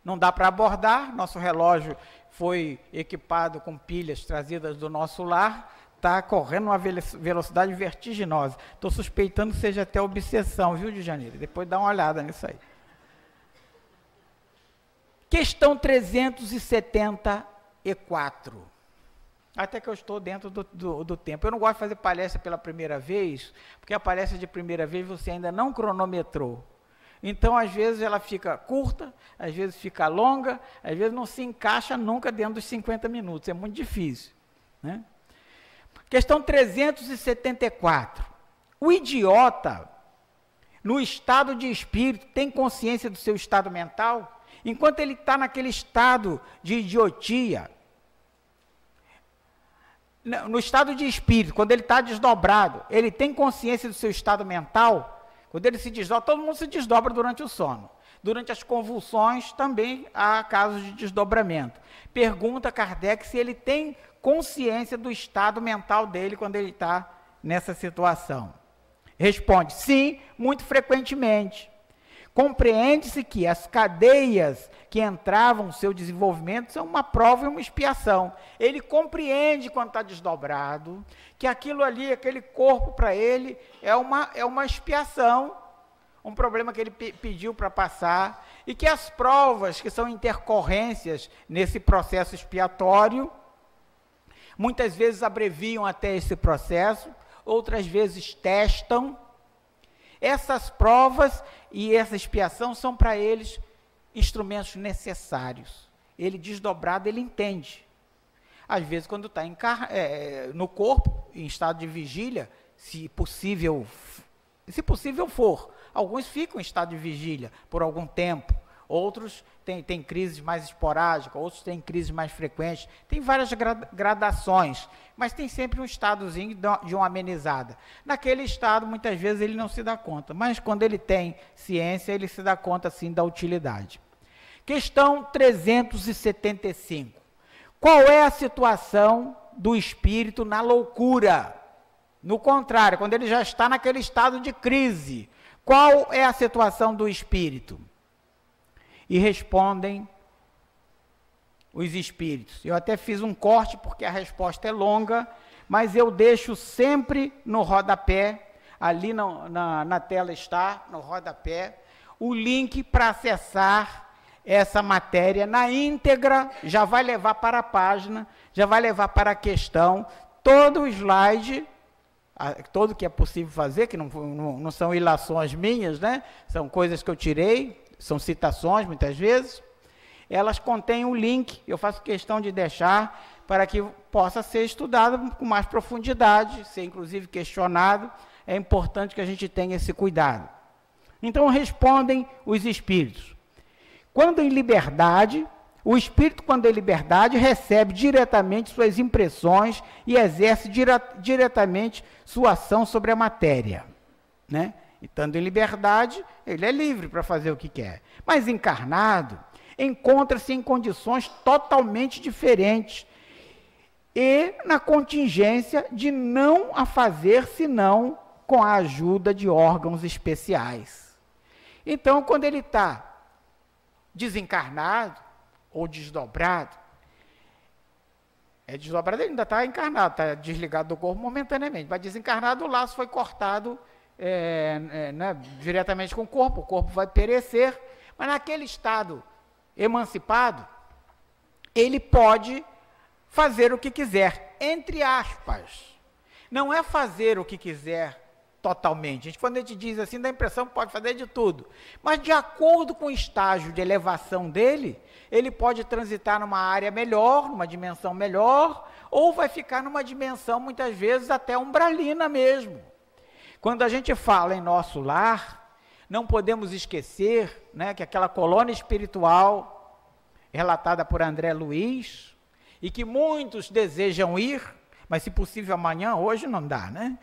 Não dá para abordar, nosso relógio foi equipado com pilhas trazidas do nosso lar, está correndo uma velocidade vertiginosa. Estou suspeitando que seja até obsessão, viu, de Janeiro? Depois dá uma olhada nisso aí. Questão 374. Até que eu estou dentro do tempo. Eu não gosto de fazer palestra pela primeira vez, porque a palestra de primeira vez você ainda não cronometrou. Então, às vezes, ela fica curta, às vezes fica longa, às vezes não se encaixa nunca dentro dos 50 minutos. É muito difícil, né? Questão 374. O idiota, no estado de espírito, tem consciência do seu estado mental? Enquanto ele está naquele estado de idiotia, no estado de espírito, quando ele está desdobrado, ele tem consciência do seu estado mental? Quando ele se desdobra, todo mundo se desdobra durante o sono. Durante as convulsões também há casos de desdobramento. Pergunta Kardec se ele tem consciência do estado mental dele quando ele está nessa situação. Responde, sim, muito frequentemente. Compreende-se que as cadeias que entravam no seu desenvolvimento são uma prova e uma expiação. Ele compreende, quando está desdobrado, que aquilo ali, aquele corpo para ele, é uma expiação, um problema que ele pediu para passar, e que as provas, que são intercorrências nesse processo expiatório, muitas vezes abreviam até esse processo, outras vezes testam. Essas provas e essa expiação são para eles instrumentos necessários. Ele desdobrado, ele entende. Às vezes, quando está no corpo, em estado de vigília, se possível for, alguns ficam em estado de vigília por algum tempo, outros têm crises mais esporádicas, outros têm crises mais frequentes, tem várias gradações, mas tem sempre um estadozinho de uma amenizada. Naquele estado, muitas vezes, ele não se dá conta, mas quando ele tem ciência, ele se dá conta, sim, da utilidade. Questão 375. Qual é a situação do espírito na loucura? No contrário, quando ele já está naquele estado de crise, qual é a situação do espírito? E respondem os espíritos. Eu até fiz um corte porque a resposta é longa, mas eu deixo sempre no rodapé, ali na tela está, no rodapé, o link para acessar essa matéria na íntegra, já vai levar para a página, já vai levar para a questão, todo o slide, todo que é possível fazer, que não são ilações minhas, né? São coisas que eu tirei, são citações muitas vezes, elas contêm um link, eu faço questão de deixar para que possa ser estudado com mais profundidade, ser inclusive questionado, é importante que a gente tenha esse cuidado. Então respondem os espíritos. Quando em liberdade, o espírito, quando em liberdade, recebe diretamente suas impressões e exerce diretamente sua ação sobre a matéria, né? E estando em liberdade, ele é livre para fazer o que quer. Mas encarnado, encontra-se em condições totalmente diferentes e na contingência de não a fazer senão com a ajuda de órgãos especiais. Então, quando ele está desencarnado ou desdobrado, desdobrado ele ainda está encarnado, está desligado do corpo momentaneamente, mas desencarnado o laço foi cortado né, diretamente com o corpo vai perecer, mas naquele estado emancipado, ele pode fazer o que quiser, entre aspas. Não é fazer o que quiser totalmente. Quando a gente diz assim, dá a impressão que pode fazer de tudo. Mas de acordo com o estágio de elevação dele, ele pode transitar numa área melhor, numa dimensão melhor, ou vai ficar numa dimensão, muitas vezes, até umbralina mesmo. Quando a gente fala em nosso lar, não podemos esquecer, né, que aquela colônia espiritual relatada por André Luiz, e que muitos desejam ir, mas se possível amanhã, hoje não dá, né?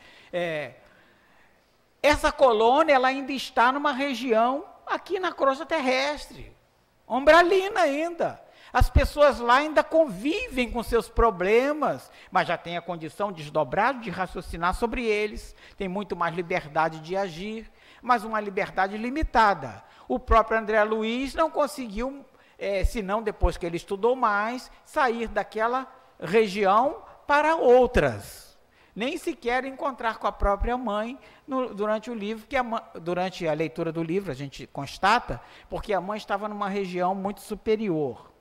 Essa colônia, ela ainda está numa região aqui na crosta terrestre, umbralina ainda. As pessoas lá ainda convivem com seus problemas, mas já têm a condição desdobrada de raciocinar sobre eles, tem muito mais liberdade de agir, mas uma liberdade limitada. O próprio André Luiz não conseguiu, senão depois que ele estudou mais, sair daquela região para outras. Nem sequer encontrar com a própria mãe durante o livro, durante a leitura do livro, a gente constata, porque a mãe estava numa região muito superior.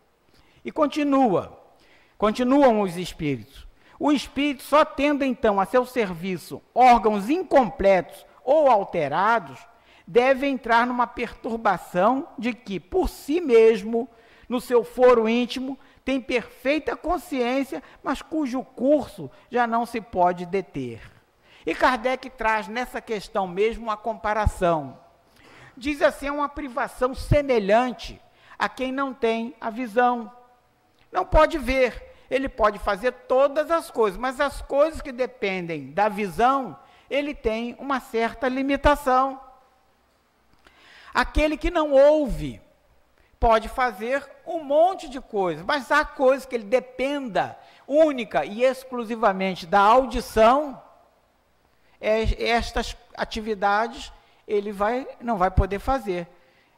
E continuam os espíritos. O espírito, só tendo então a seu serviço órgãos incompletos ou alterados, deve entrar numa perturbação de que, por si mesmo, no seu foro íntimo, tem perfeita consciência, mas cujo curso já não se pode deter. E Kardec traz nessa questão mesmo uma comparação. Diz assim, é uma privação semelhante a quem não tem a visão. Não pode ver, ele pode fazer todas as coisas, mas as coisas que dependem da visão, ele tem uma certa limitação. Aquele que não ouve pode fazer um monte de coisas, mas há coisas que ele dependa única e exclusivamente da audição, estas atividades ele não vai poder fazer.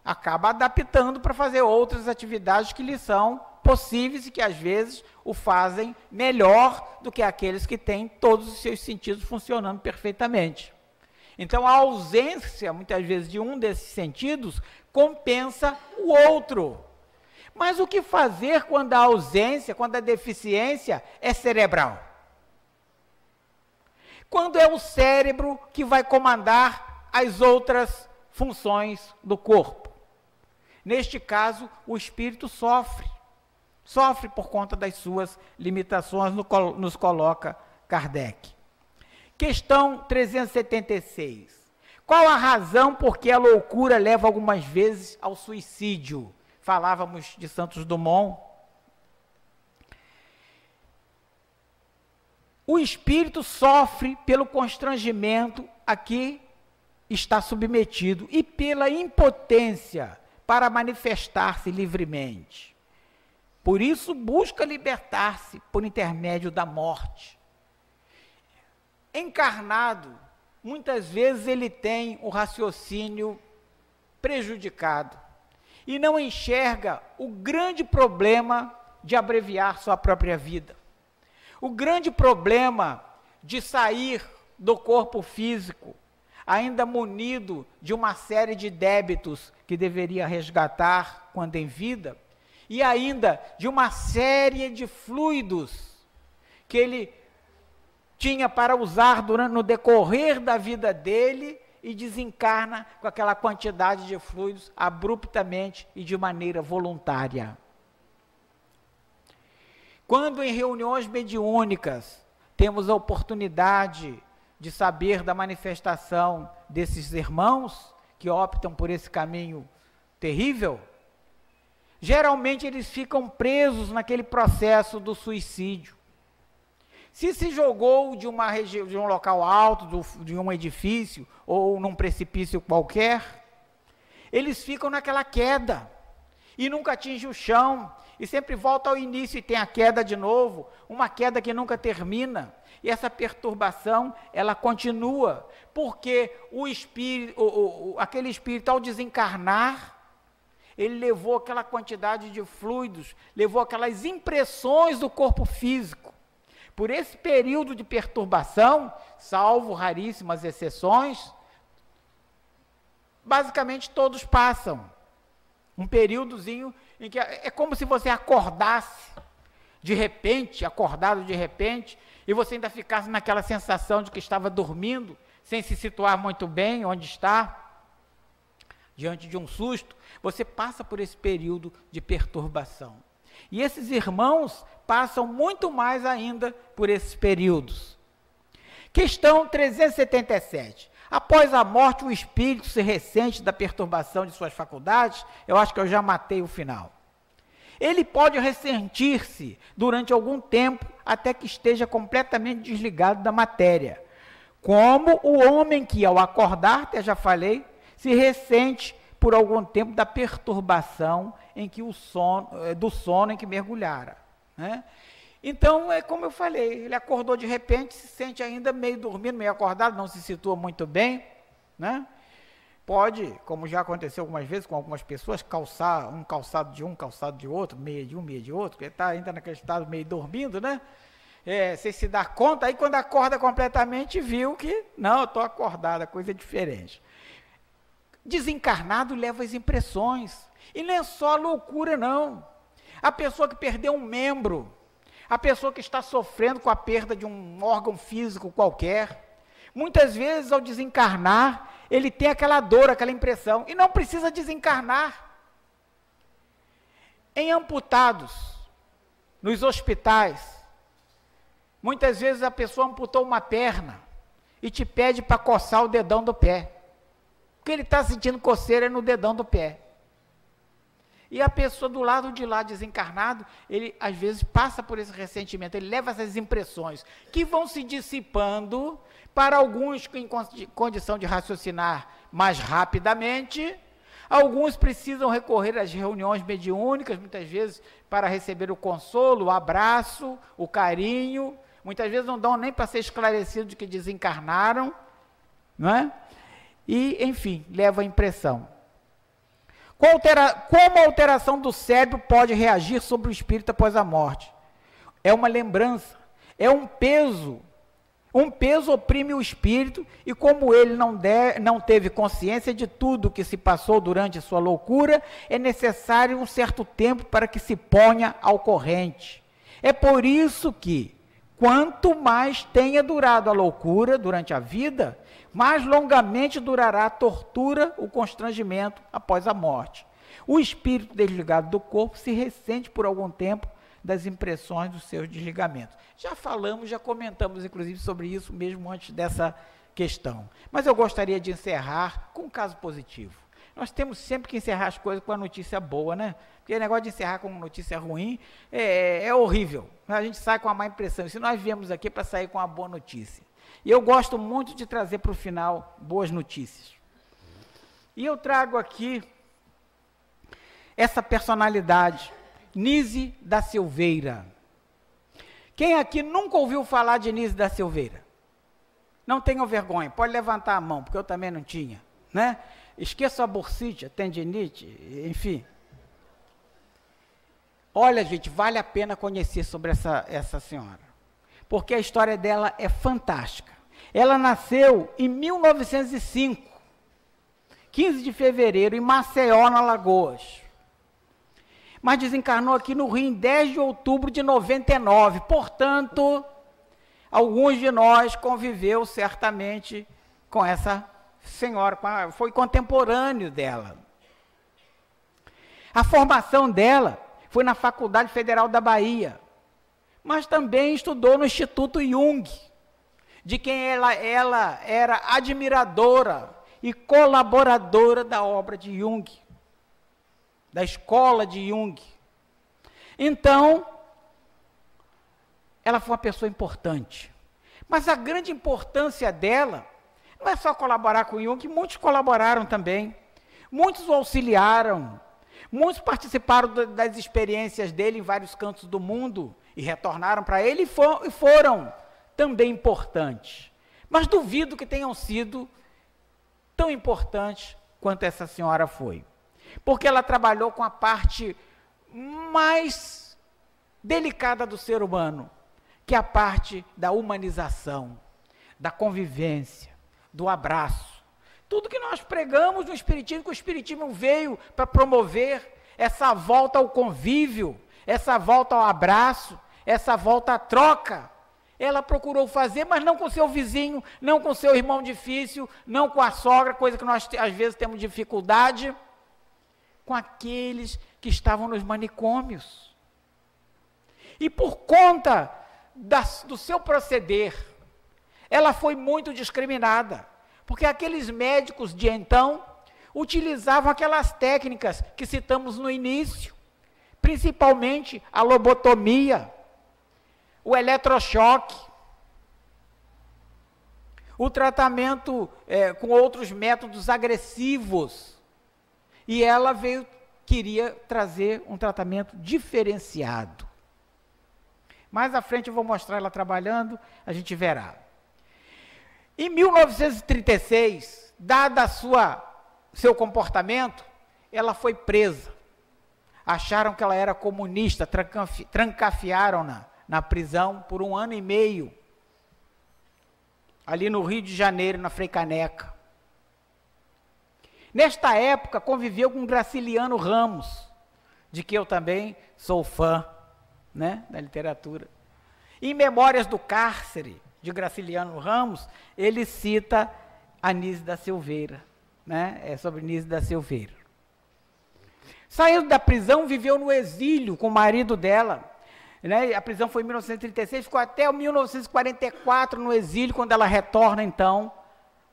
Acaba adaptando para fazer outras atividades que lhe são possíveis e que às vezes o fazem melhor do que aqueles que têm todos os seus sentidos funcionando perfeitamente. Então a ausência, muitas vezes, de um desses sentidos compensa o outro. Mas o que fazer quando a ausência, quando a deficiência é cerebral? Quando é o cérebro que vai comandar as outras funções do corpo? Neste caso, o espírito sofre por conta das suas limitações, nos coloca Kardec. Questão 376. Qual a razão por que a loucura leva algumas vezes ao suicídio? Falávamos de Santos Dumont. O espírito sofre pelo constrangimento a que está submetido e pela impotência para manifestar-se livremente. Por isso busca libertar-se por intermédio da morte. Encarnado, muitas vezes ele tem o raciocínio prejudicado e não enxerga o grande problema de abreviar sua própria vida. O grande problema de sair do corpo físico ainda munido de uma série de débitos que deveria resgatar quando em vida, e ainda de uma série de fluidos que ele tinha para usar no decorrer da vida dele, e desencarna com aquela quantidade de fluidos abruptamente e de maneira voluntária. Quando em reuniões mediúnicas temos a oportunidade de saber da manifestação desses irmãos que optam por esse caminho terrível, geralmente eles ficam presos naquele processo do suicídio. Se jogou de uma região, de um local alto, de um edifício ou num precipício qualquer, eles ficam naquela queda e nunca atingem o chão, e sempre volta ao início e tem a queda de novo, uma queda que nunca termina. E essa perturbação, ela continua, porque o espírito, aquele espírito, ao desencarnar, ele levou aquela quantidade de fluidos, levou aquelas impressões do corpo físico. Por esse período de perturbação, salvo raríssimas exceções, basicamente todos passam. Um períodozinho em que é como se você acordasse de repente, acordado de repente, e você ainda ficasse naquela sensação de que estava dormindo, sem se situar muito bem onde está, diante de um susto. Você passa por esse período de perturbação. E esses irmãos passam muito mais ainda por esses períodos. Questão 377. Após a morte, o espírito se ressente da perturbação de suas faculdades? Eu acho que eu já matei o final. Ele pode ressentir-se durante algum tempo, até que esteja completamente desligado da matéria. Como o homem que, ao acordar, até já falei, se ressente por algum tempo da perturbação em que do sono em que mergulhara, né? Então, é como eu falei, ele acordou de repente, se sente ainda meio dormindo, meio acordado, não se situa muito bem, né? Pode, como já aconteceu algumas vezes com algumas pessoas, calçar um calçado de um, calçado de outro, meia de um, meia de outro, porque está ainda naquele estado meio dormindo, né? Você se dá conta, aí quando acorda completamente, viu que, não, eu estou acordado, coisa diferente. Desencarnado leva as impressões, e não é só loucura, não. A pessoa que perdeu um membro, a pessoa que está sofrendo com a perda de um órgão físico qualquer, muitas vezes ao desencarnar, ele tem aquela dor, aquela impressão, e não precisa desencarnar. Em amputados, nos hospitais, muitas vezes a pessoa amputou uma perna e te pede para coçar o dedão do pé, porque ele está sentindo coceira no dedão do pé. E a pessoa do lado de lá, desencarnado, ele às vezes passa por esse ressentimento, ele leva essas impressões, que vão se dissipando, para alguns em condição de raciocinar mais rapidamente, alguns precisam recorrer às reuniões mediúnicas, muitas vezes para receber o consolo, o abraço, o carinho, muitas vezes não dão nem para ser esclarecido de que desencarnaram, não é? E, enfim, leva a impressão. Como a alteração do cérebro pode reagir sobre o espírito após a morte? É uma lembrança, é um peso. Um peso oprime o espírito, e como ele não teve consciência de tudo que se passou durante a sua loucura, é necessário um certo tempo para que se ponha ao corrente. É por isso que, quanto mais tenha durado a loucura durante a vida, mais longamente durará a tortura, o constrangimento após a morte. O espírito desligado do corpo se ressente por algum tempo das impressões dos seus desligamentos. Já falamos, já comentamos, inclusive, sobre isso mesmo antes dessa questão. Mas eu gostaria de encerrar com um caso positivo. Nós temos sempre que encerrar as coisas com a notícia boa, né? Porque o negócio de encerrar com notícia ruim é horrível. A gente sai com uma má impressão. Se nós viemos aqui para sair com uma boa notícia. E eu gosto muito de trazer para o final boas notícias. E eu trago aqui essa personalidade Nise da Silveira. Quem aqui nunca ouviu falar de Nise da Silveira? Não tenham vergonha, pode levantar a mão, porque eu também não tinha, né? Esqueça a bursite, a tendinite, enfim. Olha, gente, vale a pena conhecer sobre essa senhora, porque a história dela é fantástica. Ela nasceu em 1905, 15 de fevereiro, em Maceió, na Alagoas. Mas desencarnou aqui no Rio em 10 de outubro de 99. Portanto, alguns de nós conviveu certamente com essa senhora, foi contemporâneo dela. A formação dela foi na Faculdade Federal da Bahia, mas também estudou no Instituto Jung, de quem ela era admiradora e colaboradora da obra de Jung, da escola de Jung. Então, ela foi uma pessoa importante. Mas a grande importância dela não é só colaborar com Jung, muitos colaboraram também, muitos o auxiliaram, muitos participaram das experiências dele em vários cantos do mundo e retornaram para ele e foram também importantes. Mas duvido que tenham sido tão importantes quanto essa senhora foi. Porque ela trabalhou com a parte mais delicada do ser humano, que é a parte da humanização, da convivência, do abraço. Tudo que nós pregamos no Espiritismo, que o Espiritismo veio para promover essa volta ao convívio, essa volta ao abraço, essa volta à troca. Ela procurou fazer, mas não com seu vizinho, não com seu irmão difícil, não com a sogra, coisa que nós às vezes temos dificuldade, com aqueles que estavam nos manicômios. E por conta do seu proceder, ela foi muito discriminada, porque aqueles médicos de então utilizavam aquelas técnicas que citamos no início, principalmente a lobotomia, o eletrochoque, o tratamento com outros métodos agressivos. E ela queria trazer um tratamento diferenciado. Mais à frente eu vou mostrar ela trabalhando, a gente verá. Em 1936, dada seu comportamento, ela foi presa. Acharam que ela era comunista, trancafiaram-na na prisão por 1 ano e meio, ali no Rio de Janeiro, na Frei Caneca. Nesta época, conviveu com Graciliano Ramos, de que eu também sou fã, né, da literatura. Em Memórias do Cárcere, de Graciliano Ramos, ele cita a Nise da Silveira, né, sobre Nise da Silveira. Saiu da prisão, viveu no exílio com o marido dela, né, a prisão foi em 1936, ficou até 1944 no exílio, quando ela retorna, então,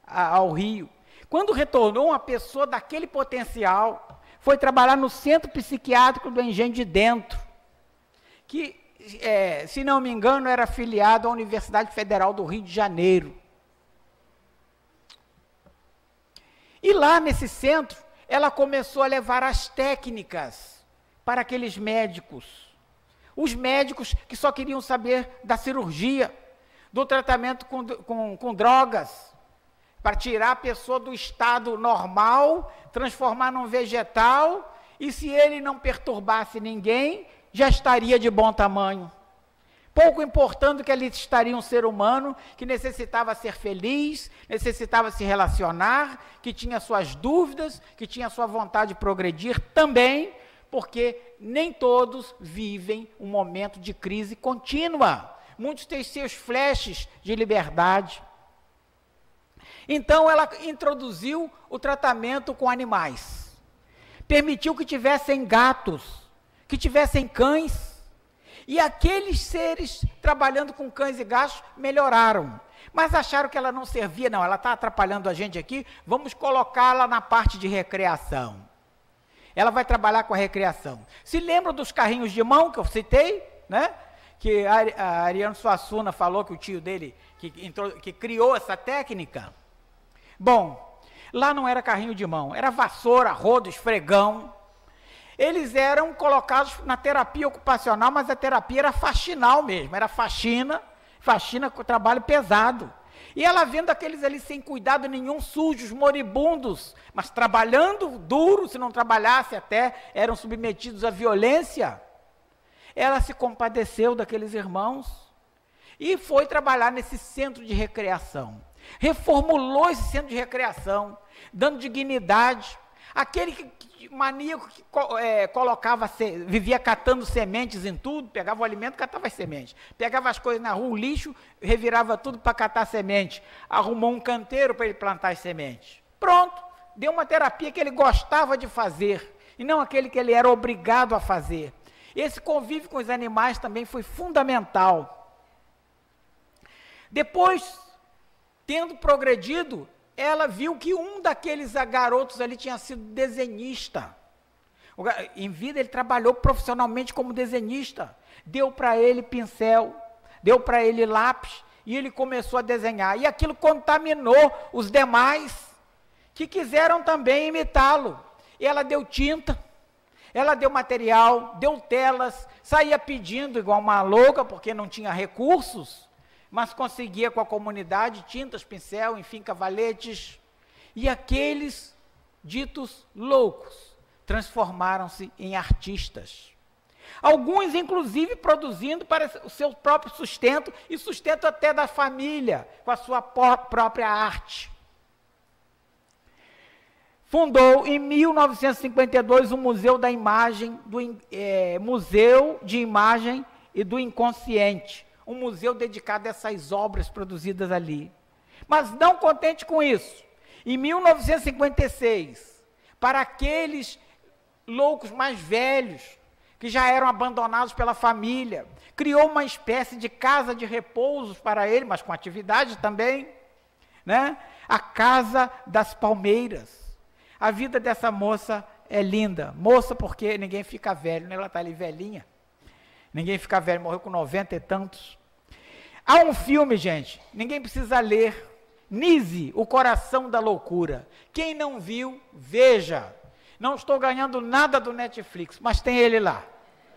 ao Rio. Quando retornou, uma pessoa daquele potencial foi trabalhar no Centro Psiquiátrico do Engenho de Dentro, que, se não me engano, era afiliado à Universidade Federal do Rio de Janeiro. E lá nesse centro, ela começou a levar as técnicas para aqueles médicos. Os médicos que só queriam saber da cirurgia, do tratamento com drogas, para tirar a pessoa do estado normal, transformar num vegetal, e se ele não perturbasse ninguém, já estaria de bom tamanho. Pouco importando que ele estaria um ser humano que necessitava ser feliz, necessitava se relacionar, que tinha suas dúvidas, que tinha sua vontade de progredir também, porque nem todos vivem um momento de crise contínua. Muitos têm seus flashes de liberdade. Então, ela introduziu o tratamento com animais. Permitiu que tivessem gatos, que tivessem cães. E aqueles seres trabalhando com cães e gatos melhoraram. Mas acharam que ela não servia. Não, ela está atrapalhando a gente aqui, vamos colocá-la na parte de recreação. Ela vai trabalhar com a recreação. Se lembram dos carrinhos de mão que eu citei, né? Que a Ariano Suassuna falou que o tio dele, que criou essa técnica. Bom, lá não era carrinho de mão, era vassoura, rodo, esfregão. eles eram colocados na terapia ocupacional, mas a terapia era faxinal mesmo, era faxina com trabalho pesado. E ela vendo aqueles ali sem cuidado nenhum, sujos, moribundos, mas trabalhando duro, se não trabalhasse até, eram submetidos à violência, ela se compadeceu daqueles irmãos e foi trabalhar nesse centro de recreação. Reformulou esse centro de recreação, dando dignidade. Aquele maníaco que colocava, vivia catando sementes em tudo, pegava o alimento, catava as sementes, pegava as coisas na rua, o lixo, revirava tudo para catar semente, arrumou um canteiro para ele plantar as sementes. Pronto, deu uma terapia que ele gostava de fazer, e não aquele que ele era obrigado a fazer. Esse convívio com os animais também foi fundamental. Depois, tendo progredido, ela viu que um daqueles garotos ali tinha sido desenhista. Em vida ele trabalhou profissionalmente como desenhista. Deu para ele pincel, deu para ele lápis, e ele começou a desenhar. E aquilo contaminou os demais, que quiseram também imitá-lo. E ela deu tinta, ela deu material, deu telas, saía pedindo igual uma louca, porque não tinha recursos, mas conseguia com a comunidade tintas, pincel, enfim, cavaletes. E aqueles ditos loucos transformaram-se em artistas. Alguns, inclusive, produzindo para o seu próprio sustento e sustento até da família, com a sua própria arte. Fundou, em 1952, o Museu da Imagem, Museu de Imagem e do Inconsciente, um museu dedicado a essas obras produzidas ali. Mas não contente com isso, em 1956, para aqueles loucos mais velhos, que já eram abandonados pela família, criou uma espécie de casa de repouso para ele, mas com atividade também, né? A Casa das Palmeiras. A vida dessa moça é linda. Moça porque ninguém fica velho, né? Ela está ali velhinha. Ninguém fica velho, morreu com 90 e tantos. Há um filme, gente, ninguém precisa ler. Nise, O Coração da Loucura. Quem não viu, veja. Não estou ganhando nada do Netflix, mas tem ele lá,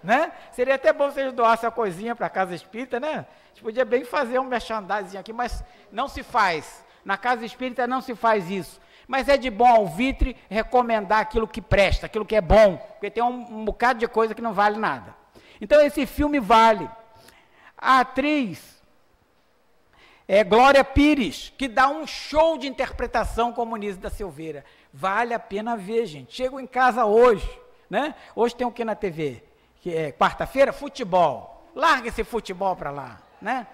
né? Seria até bom vocês doassem a coisinha para a Casa Espírita, né? A gente podia bem fazer um merchandising aqui, mas não se faz. Na Casa Espírita não se faz isso. Mas é de bom alvitre recomendar aquilo que presta, aquilo que é bom, porque tem um bocado de coisa que não vale nada. Então esse filme vale. A atriz Glória Pires, que dá um show de interpretação como Nise da Silveira. Vale a pena ver, gente. Chego em casa hoje, né? Hoje tem o que na TV? Que é quarta-feira? Futebol. Larga esse futebol para lá, né?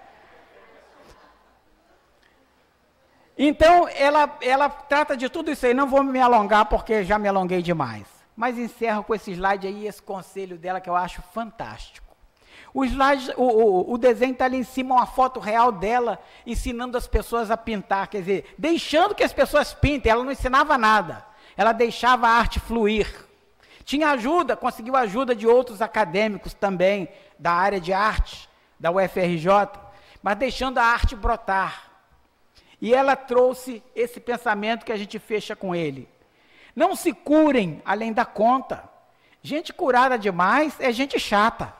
Então, ela trata de tudo isso aí. Não vou me alongar, porque já me alonguei demais. Mas encerro com esse slide aí, esse conselho dela, que eu acho fantástico. O slide, o desenho está ali em cima, uma foto real dela, ensinando as pessoas a pintar, quer dizer, deixando que as pessoas pintem. Ela não ensinava nada, ela deixava a arte fluir. Tinha ajuda, conseguiu ajuda de outros acadêmicos também, da área de arte, da UFRJ, mas deixando a arte brotar. E ela trouxe esse pensamento que a gente fecha com ele. Não se curem além da conta. Gente curada demais é gente chata.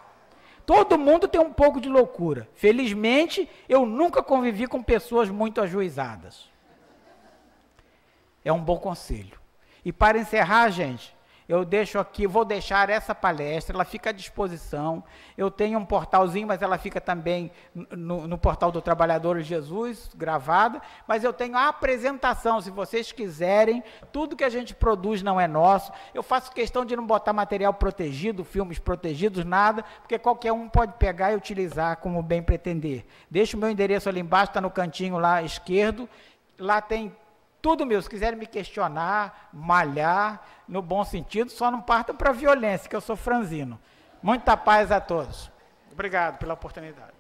Todo mundo tem um pouco de loucura. Felizmente, eu nunca convivi com pessoas muito ajuizadas. É um bom conselho. E para encerrar, gente, eu deixo aqui, vou deixar essa palestra, ela fica à disposição. Eu tenho um portalzinho, mas ela fica também no portal do Trabalhador de Jesus, gravada. Mas eu tenho a apresentação, se vocês quiserem. Tudo que a gente produz não é nosso. Eu faço questão de não botar material protegido, filmes protegidos, nada, porque qualquer um pode pegar e utilizar como bem pretender. Deixo o meu endereço ali embaixo, está no cantinho lá esquerdo. Lá tem tudo meu. Se quiserem me questionar, malhar, no bom sentido, só não partam para a violência, que eu sou franzino. Muita paz a todos. Obrigado pela oportunidade.